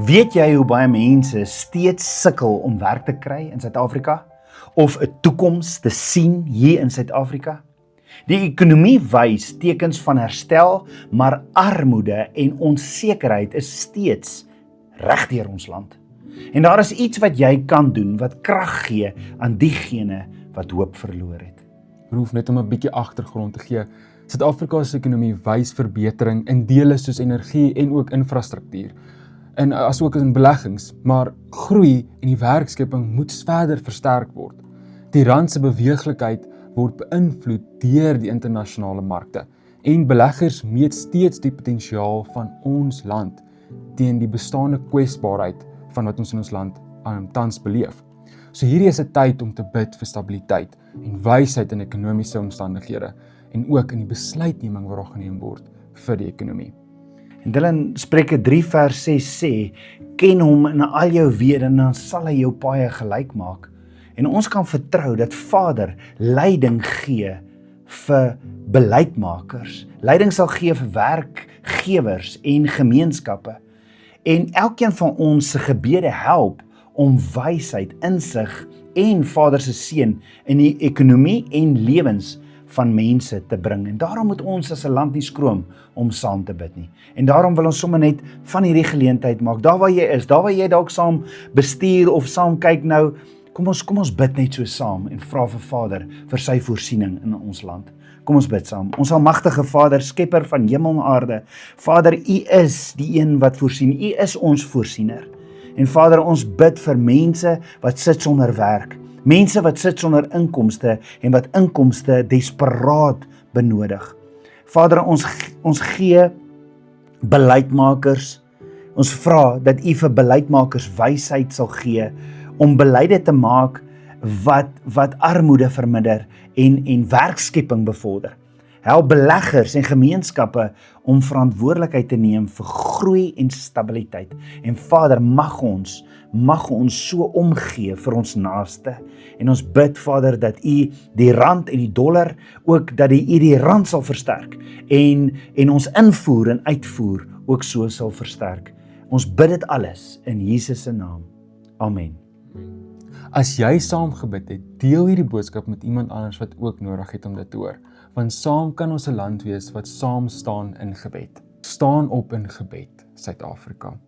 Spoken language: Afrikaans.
Weet jy hoe baie mense steeds sukkel om werk te kry in Suid-Afrika? Of 'n toekoms te sien hier in Suid-Afrika? Die ekonomie wys tekens van herstel, maar armoede en onsekerheid is steeds regdeur ons land. En daar is iets wat jy kan doen wat krag gee aan diegene wat hoop verloor het. Hoef net om 'n bietjie agtergrond te gee. Suid-Afrika se ekonomie wys verbetering in dele soos energie en ook infrastruktuur. En asook in beleggings, maar groei en die werkskepping moet verder versterk word. Die rand se beweeglikheid word beïnvloed deur die internasionale markte en beleggers meet steeds die potensiaal van ons land teen die bestaande kwesbaarheid van wat ons in ons land tans beleef. So hierdie is 'n tyd om te bid vir stabiliteit en wysheid in ekonomiese omstandighede en ook in die besluitneming wat daar geneem word vir die ekonomie. En Dylan, Spreuke 3 vers 6 sê, ken hom in al jou weë en dan sal hy jou paaie gelyk maak. En ons kan vertrou dat Vader leiding gee vir beleidsmakers. Leiding sal gee vir werkgewers en gemeenskappe. En elkeen van ons se gebede help om wysheid, insig en Vader se seën in die ekonomie en lewens van mense te bring. En daarom moet ons as 'n land nie skroom om saam te bid nie. En daarom wil ons sommer net van hierdie geleentheid maak. Daar waar jy is, daar waar jy dalk saam bestuur of saam kyk nou, kom ons bid net so saam en vra vir Vader vir sy voorsiening in ons land. Kom ons bid saam. Ons almagtige Vader, skepper van hemel en aarde. Vader, U is die een wat voorsien. U is ons voorsiener. En Vader, ons bid vir mense wat sit sonder werk. Mense wat sit sonder inkomste en wat inkomste desperaat benodig. Vader, ons gee beleidsmakers. Ons vra dat U vir beleidsmakers wysheid sal gee om beleide te maak wat armoede verminder en werkskepping bevorder. Help beleggers en gemeenskappe om verantwoordelikheid te neem vir groei en stabiliteit. En Vader, mag ons so omgee vir ons naaste. En ons bid, Vader, dat U die rand en die dollar, ook dat U die rand sal versterk en ons invoer en uitvoer ook so sal versterk. Ons bid dit alles in Jesus se naam. Amen. As jy saam gebid het, deel hierdie boodskap met iemand anders wat ook nodig het om dit te hoor. Want saam kan ons 'n land wees wat saam staan in gebed. Staan op in gebed, Suid-Afrika.